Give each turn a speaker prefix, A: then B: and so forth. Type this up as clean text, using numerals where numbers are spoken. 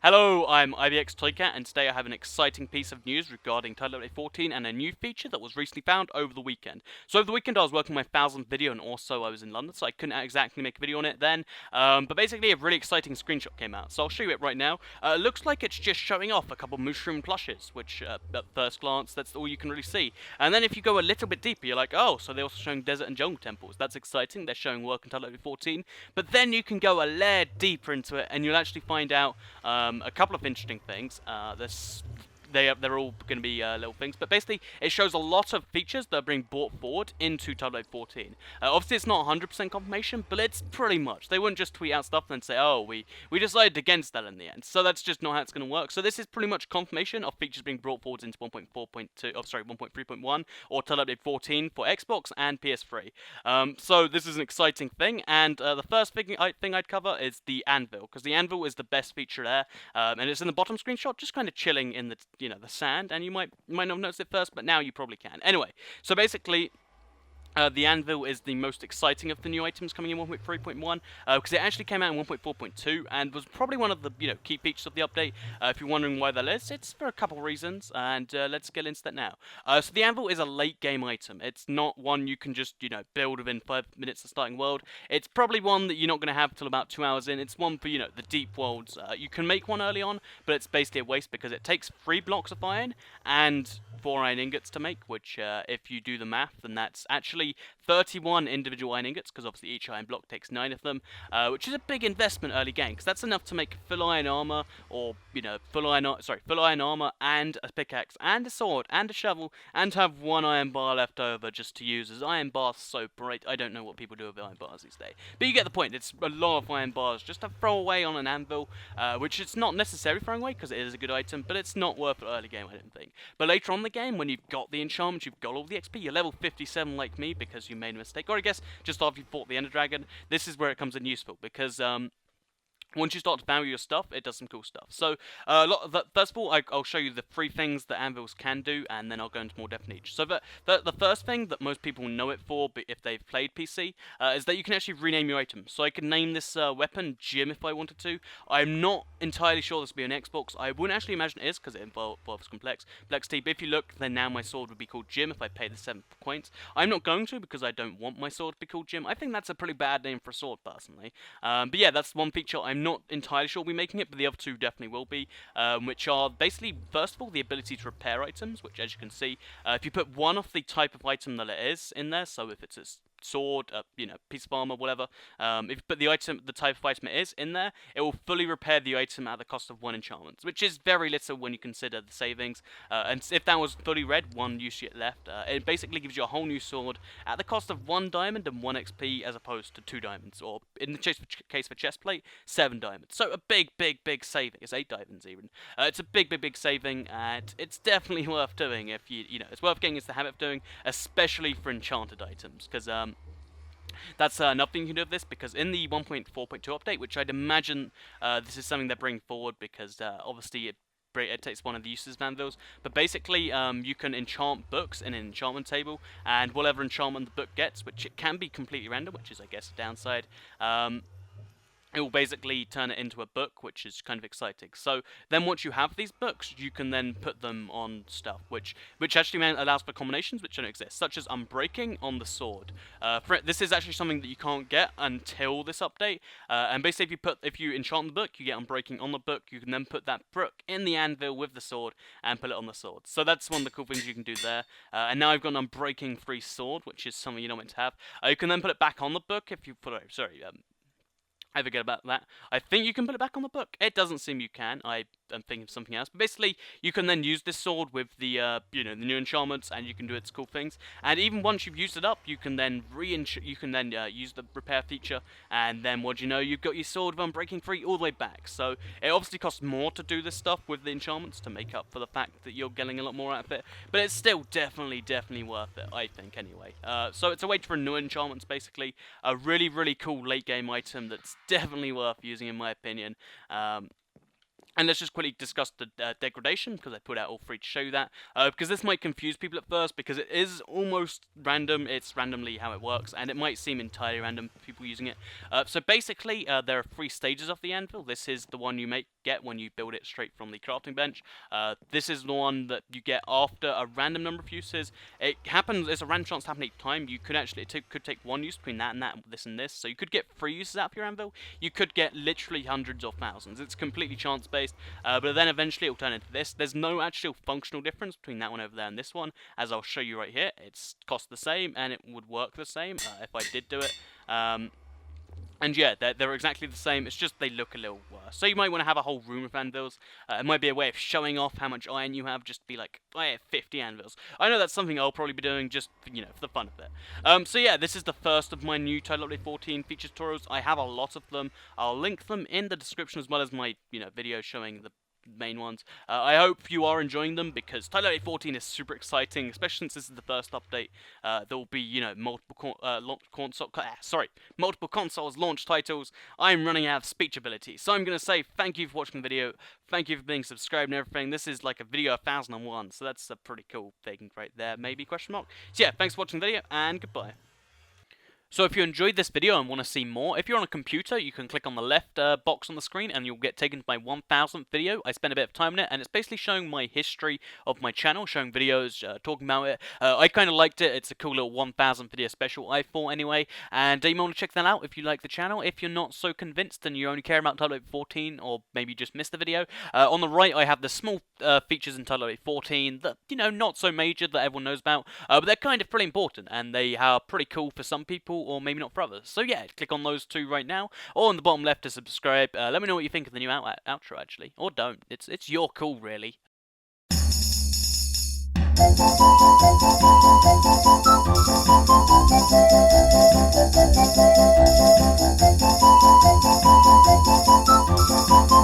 A: Hello, I'm IBX Toycat, and today I have an exciting piece of news regarding Untitled Chapter 14 and a new feature that was recently found over the weekend. So over the weekend I was working on my 1000th video, and also I was in London, so I couldn't exactly make a video on it then. But basically a really exciting screenshot came out, so I'll show you it right now. It looks like it's just showing off a couple mushroom plushes, which at first glance, that's all you can really see. And then if you go a little bit deeper, you're like, oh, so they're also showing desert and jungle temples. That's exciting, they're showing work in Untitled Chapter 14. But then you can go a layer deeper into it, and you'll actually find out a couple of interesting things. They're all going to be little things, but basically it shows a lot of features that are being brought forward into Untitled 14. Obviously, it's not 100% confirmation, but it's pretty much. They wouldn't just tweet out stuff and then say, "Oh, we decided against that in the end." So that's just not how it's going to work. So this is pretty much confirmation of features being brought forward into 1.4.2. Oh, sorry, 1.3.1 or Untitled 14 for Xbox and PS3. So this is an exciting thing, and the first thing I'd cover is the Anvil, because the Anvil is the best feature there, and it's in the bottom screenshot, just kind of chilling in the the sand, and you might not have noticed it first, but now you probably can. Anyway, so basically, the Anvil is the most exciting of the new items coming in 1.3.1, because it actually came out in 1.4.2 and was probably one of the key features of the update. If you're wondering why that is, it's for a couple reasons, and let's get into that now. So the Anvil is a late game item. It's not one you can just build within 5 minutes of starting world. It's probably one that you're not going to have till about 2 hours in. It's one for the deep worlds. You can make one early on, but it's basically a waste because it takes 3 blocks of iron and 4 iron ingots to make, which if you do the math, then that's actually 31 individual iron ingots, because obviously each iron block takes 9 of them, which is a big investment early game, because that's enough to make full iron armor, or full iron armor and a pickaxe and a sword and a shovel, and have 1 iron bar left over just to use, as iron bars are so bright. I don't know what people do with iron bars these days, but you get the point. It's a lot of iron bars just to throw away on an anvil, which it's not necessarily throwing away because it is a good item, but it's not worth it early game, I don't think. But later on in the game, when you've got the enchantments, you've got all the XP, you're level 57 like me because you made a mistake, or I guess just after you fought the Ender Dragon, this is where it comes in useful, because once you start to value your stuff, it does some cool stuff. So, first of all, I'll show you the 3 things that anvils can do, and then I'll go into more depth in each. So, the first thing that most people know it for, but if they've played PC, is that you can actually rename your items. So I could name this weapon Jim if I wanted to. I'm not entirely sure this will be on Xbox. I wouldn't actually imagine it is, because it involves complexity. But if you look, then now my sword would be called Jim if I paid the 7 coins. I'm not going to, because I don't want my sword to be called Jim. I think that's a pretty bad name for a sword, personally. But yeah, that's one feature I'm not entirely sure we'll be making it, but the other 2 definitely will be, which are basically, first of all, the ability to repair items, which, as you can see, if you put one of the type of item that it is in there, so if it's a sword, piece of armor, whatever, if you put the type of item it is in there, it will fully repair the item at the cost of 1 enchantment, which is very little when you consider the savings, and if that was fully red, 1 use yet left, it basically gives you a whole new sword at the cost of 1 diamond and 1 XP, as opposed to 2 diamonds, or in the case for chestplate, 7 diamonds. So a big saving. It's 8 diamonds even. It's a big saving, and it's definitely worth doing if it's worth getting into the habit of doing, especially for enchanted items, because that's another thing you can do with this, because in the 1.4.2 update, which I'd imagine this is something they're bringing forward, because obviously it takes one of the uses of anvils, but basically you can enchant books in an enchantment table, and whatever enchantment the book gets, which it can be completely random, which is, I guess, a downside, it will basically turn it into a book, which is kind of exciting. So then once you have these books, you can then put them on stuff, which actually allows for combinations which don't exist, such as unbreaking on the sword. This is actually something that you can't get until this update, and basically if you enchant the book, you get unbreaking on the book. You can then put that book in the anvil with the sword and put it on the sword. So that's one of the cool things you can do there. And now I've got an unbreaking 3 sword, which is something you don't want to have. You can then put it back on the book if you put it, I forget about that. I think you can put it back on the book. It doesn't seem you can. I'm thinking of something else. But basically, you can then use this sword with the the new enchantments, and you can do its cool things. And even once you've used it up, you can then use the repair feature, and then what do you know? You've got your sword of Unbreaking 3 all the way back. So it obviously costs more to do this stuff with the enchantments to make up for the fact that you're getting a lot more out of it. But it's still definitely worth it, I think, anyway. So it's a way to renew enchantments, basically. A really cool late game item that's definitely worth using, in my opinion. And let's just quickly discuss the degradation, because I put out all 3 to show you that. Because this might confuse people at first, because it is almost random. It's randomly how it works, and it might seem entirely random for people using it. So basically, there are 3 stages of the anvil. This is the one you make get when you build it straight from the crafting bench. This is the one that you get after a random number of uses. It happens, it's a random chance to happen each time. You could actually, could take one use between that and that, this and this. So you could get 3 uses out of your anvil. You could get literally hundreds or thousands. It's completely chance based, but then eventually it will turn into this. There's no actual functional difference between that one over there and this one, as I'll show you right here. It's cost the same and it would work the same if I did do it. And yeah, they're exactly the same, it's just they look a little worse. So you might want to have a whole room of anvils. It might be a way of showing off how much iron you have, just be like, I have 50 anvils. I know that's something I'll probably be doing just, you know, for the fun of it. So yeah, this is the first of my new Titled Chapter 14 feature tutorials. I have a lot of them. I'll link them in the description as well as my, you know, video showing the main ones. I hope you are enjoying them, because Titled Chapter 14 is super exciting, especially since this is the first update. There will be, you know, multiple consoles launch titles. I'm running out of speech ability, so I'm gonna say thank you for watching the video, thank you for being subscribed and everything. This is like a video 1001, so that's a pretty cool thing right there, maybe, question mark. So yeah, thanks for watching the video, and goodbye. So if you enjoyed this video and want to see more, if you're on a computer, you can click on the left box on the screen and you'll get taken to my 1000th video. I spent a bit of time in it, and it's basically showing my history of my channel, showing videos, talking about it. I kind of liked it. It's a cool little 1000th video special, I thought, anyway. And you might want to check that out if you like the channel. If you're not so convinced and you only care about Titled Chapter 14, or maybe just missed the video, on the right I have the small features in Titled Chapter 14 that, you know, not so major that everyone knows about, but they're kind of pretty important, and they are pretty cool for some people, or maybe not for others. So yeah, click on those two right now, or on the bottom left to subscribe. Let me know what you think of the new outro, actually, or don't. It's your call, really.